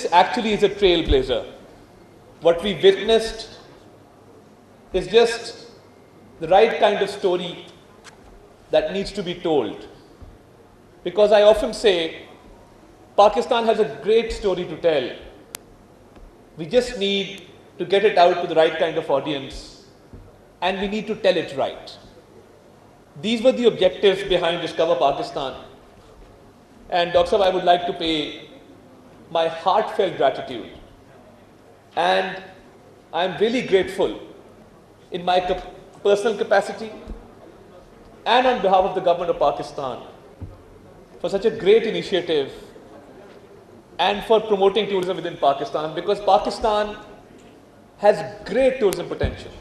This actually is a trailblazer. What we witnessed is just the right kind of story that needs to be told. Because I often say, Pakistan has a great story to tell. We just need to get it out to the right kind of audience, and we need to tell it right. These were the objectives behind Discover Pakistan. And Dr. Sahab, I would like to pay my heartfelt gratitude. And I'm really grateful in my personal capacity and on behalf of the government of Pakistan for such a great initiative and for promoting tourism within Pakistan, because Pakistan has great tourism potential.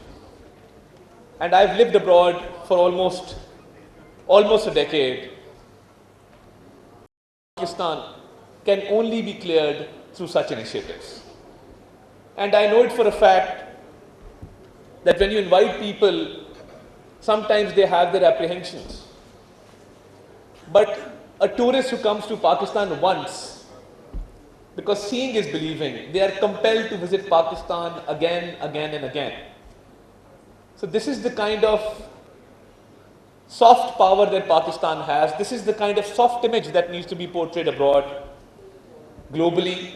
And I've lived abroad for almost a decade. Pakistan can only be cleared through such initiatives. And I know it for a fact that when you invite people, sometimes they have their apprehensions. But a tourist who comes to Pakistan once, because seeing is believing, they are compelled to visit Pakistan again and again. So this is the kind of soft power that Pakistan has. This is the kind of soft image that needs to be portrayed abroad, globally,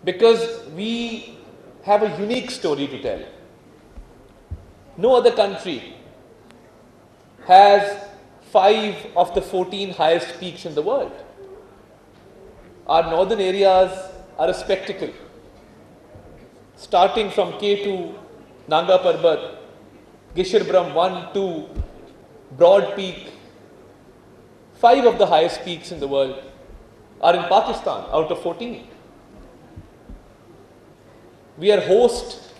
because we have a unique story to tell. No other country has 5 of the 14 highest peaks in the world. Our northern areas are a spectacle. Starting from K2, Nanga Parbat, Gishir Brahm 1, 2, Broad Peak, 5 of the highest peaks in the world are in Pakistan out of 14. We are host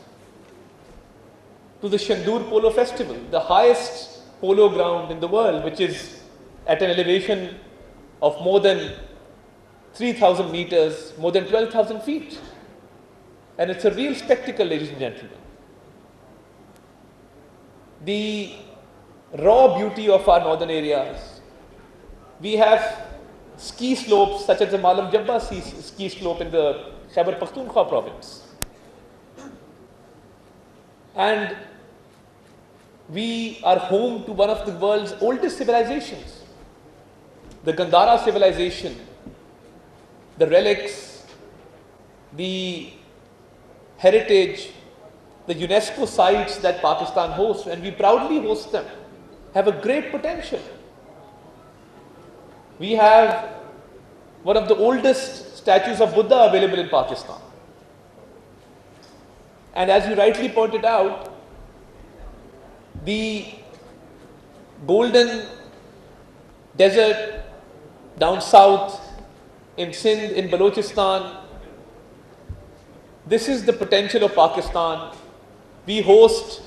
to the Shandur Polo Festival, the highest polo ground in the world, which is at an elevation of more than 3,000 meters, more than 12,000 feet. And it's a real spectacle, ladies and gentlemen. The raw beauty of our northern areas. We have ski slopes such as the Malam Jabba ski slope in the Khyber Pakhtunkhwa province. And we are home to one of the world's oldest civilizations, the Gandhara civilization, the relics, the heritage, the UNESCO sites that Pakistan hosts, and we proudly host them, have a great potential. We have one of the oldest statues of Buddha available in Pakistan. And as you rightly pointed out, the golden desert down south in Sindh, in Balochistan, this is the potential of Pakistan. We host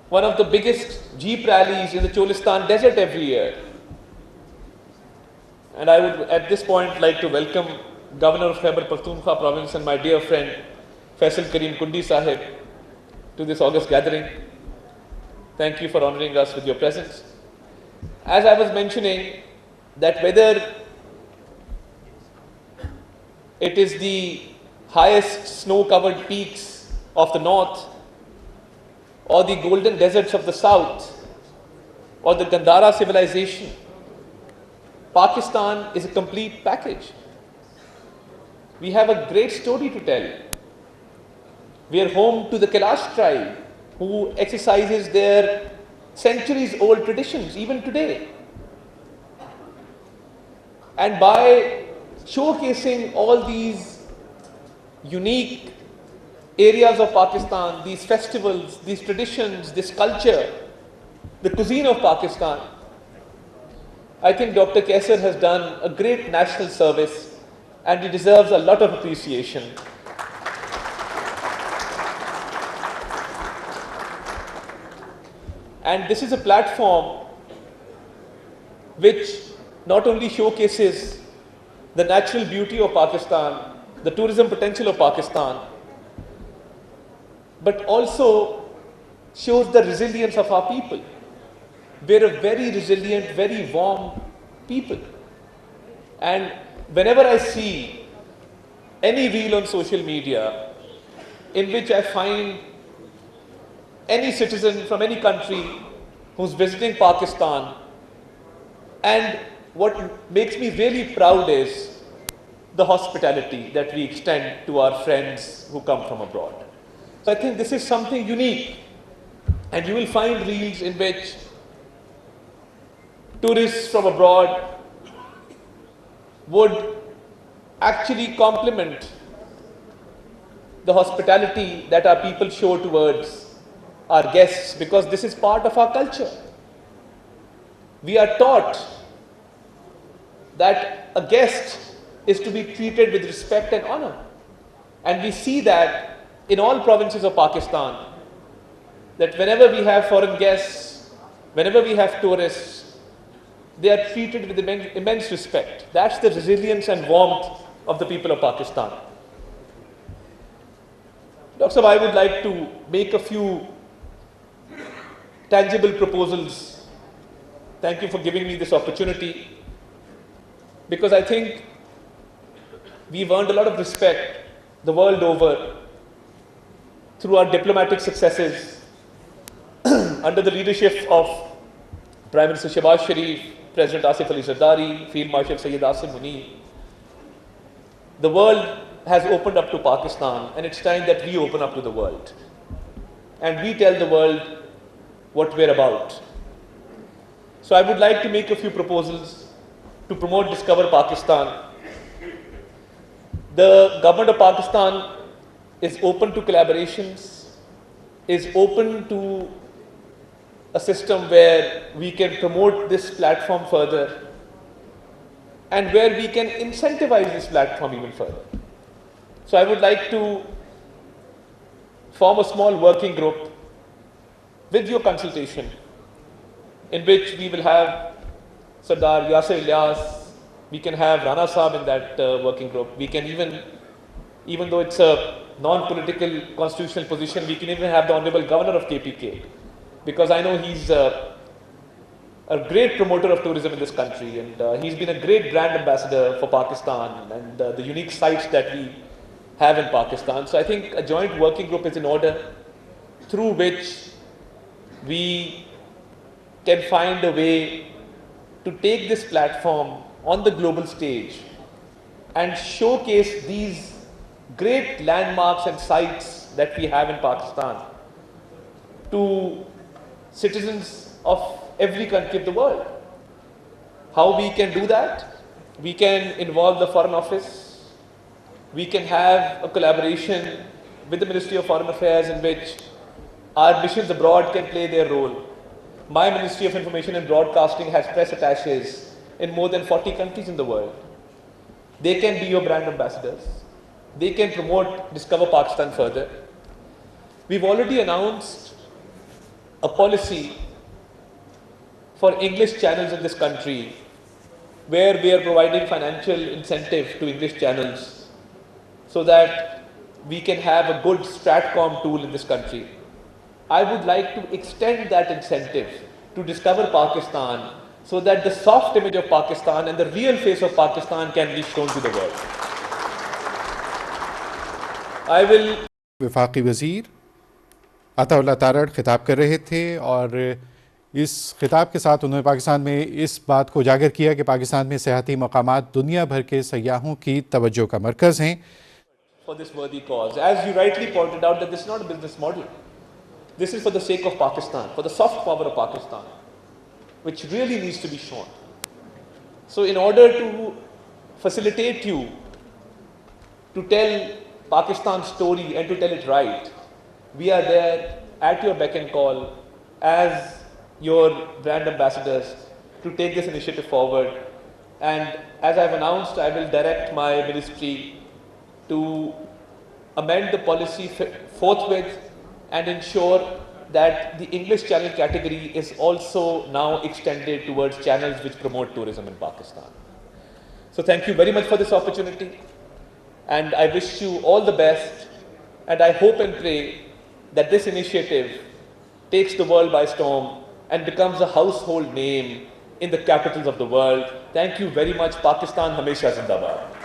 one of the biggest Jeep rallies in the Cholistan desert every year. And I would at this point like to welcome Governor of Khyber Pakhtunkhwa province and my dear friend Faisal Karim Kundi Sahib to this August gathering. Thank you for honoring us with your presence. As I was mentioning, that whether it is the highest snow-covered peaks of the north, or the golden deserts of the south, or the Gandhara civilization, Pakistan is a complete package. We have a great story to tell. We are home to the Kailash tribe, who exercises their centuries-old traditions even today. And by showcasing all these unique areas of Pakistan, these festivals, these traditions, this culture, the cuisine of Pakistan, I think Dr. Kaisar has done a great national service, and he deserves a lot of appreciation. And this is a platform which not only showcases the natural beauty of Pakistan, the tourism potential of Pakistan, but also shows the resilience of our people. We're a very resilient, very warm people. And whenever I see any reel on social media in which I find any citizen from any country who's visiting Pakistan, and what makes me really proud is the hospitality that we extend to our friends who come from abroad. So I think this is something unique, and you will find reels in which tourists from abroad would actually compliment the hospitality that our people show towards our guests, because this is part of our culture. We are taught that a guest is to be treated with respect and honor. And we see that in all provinces of Pakistan, that whenever we have foreign guests, whenever we have tourists, they are treated with immense respect. That's the resilience and warmth of the people of Pakistan. Dr. Sahab, I would like to make a few tangible proposals. Thank you for giving me this opportunity, because I think we've earned a lot of respect the world over through our diplomatic successes under the leadership of Prime Minister Shehbaz Sharif, President Asif Ali Zardari, Field Marshal Sayyid Asim Munir. The world has opened up to Pakistan, and it's time that we open up to the world. And we tell the world what we're about. So I would like to make a few proposals to promote Discover Pakistan. The government of Pakistan is open to collaborations, is open to a system where we can promote this platform further, and where we can incentivize this platform even further. So I would like to form a small working group with your consultation, in which we will have Sardar Yasir Ilyas, we can have Rana Saab in that working group. We can even though it's a non-political constitutional position, we can even have the Honorable Governor of KPK, because I know he's a great promoter of tourism in this country, and he's been a great brand ambassador for Pakistan and the unique sites that we have in Pakistan. So I think a joint working group is in order, through which we can find a way to take this platform on the global stage and showcase these great landmarks and sites that we have in Pakistan to citizens of every country of the world. How we can do that? We can involve the Foreign Office. We can have a collaboration with the Ministry of Foreign Affairs, in which our missions abroad can play their role. My Ministry of Information and Broadcasting has press attaches in more than 40 countries in the world. They can be your brand ambassadors. They can promote Discover Pakistan further. We've already announced a policy for English channels in this country, where we are providing financial incentive to English channels so that we can have a good Stratcom tool in this country. I would like to extend that incentive to Discover Pakistan, so that the soft image of Pakistan and the real face of Pakistan can be shown to the world. I will. वफाकी वज़ीर अताउल्लाह तारड़ ख़िताब कर रहे थे, और इस ख़िताब के साथ उन्होंने पाकिस्तान में इस बात को उजागर किया कि पाकिस्तान में सियाहती मकामात दुनिया भर के सयाहों की तवज्जो का मरकज़ हैं. For this worthy cause, as you rightly pointed out, that this is not a business model. This is for the sake of Pakistan, for the soft power of Pakistan, which really needs to be shown. So in order to facilitate you to tell Pakistan's story and to tell it right, we are there at your beck and call as your brand ambassadors to take this initiative forward. And as I've announced, I will direct my ministry to amend the policy forthwith and ensure that the English channel category is also now extended towards channels which promote tourism in Pakistan. So thank you very much for this opportunity, and I wish you all the best, and I hope and pray that this initiative takes the world by storm and becomes a household name in the capitals of the world. Thank you very much. Pakistan Hamesha Zindabad.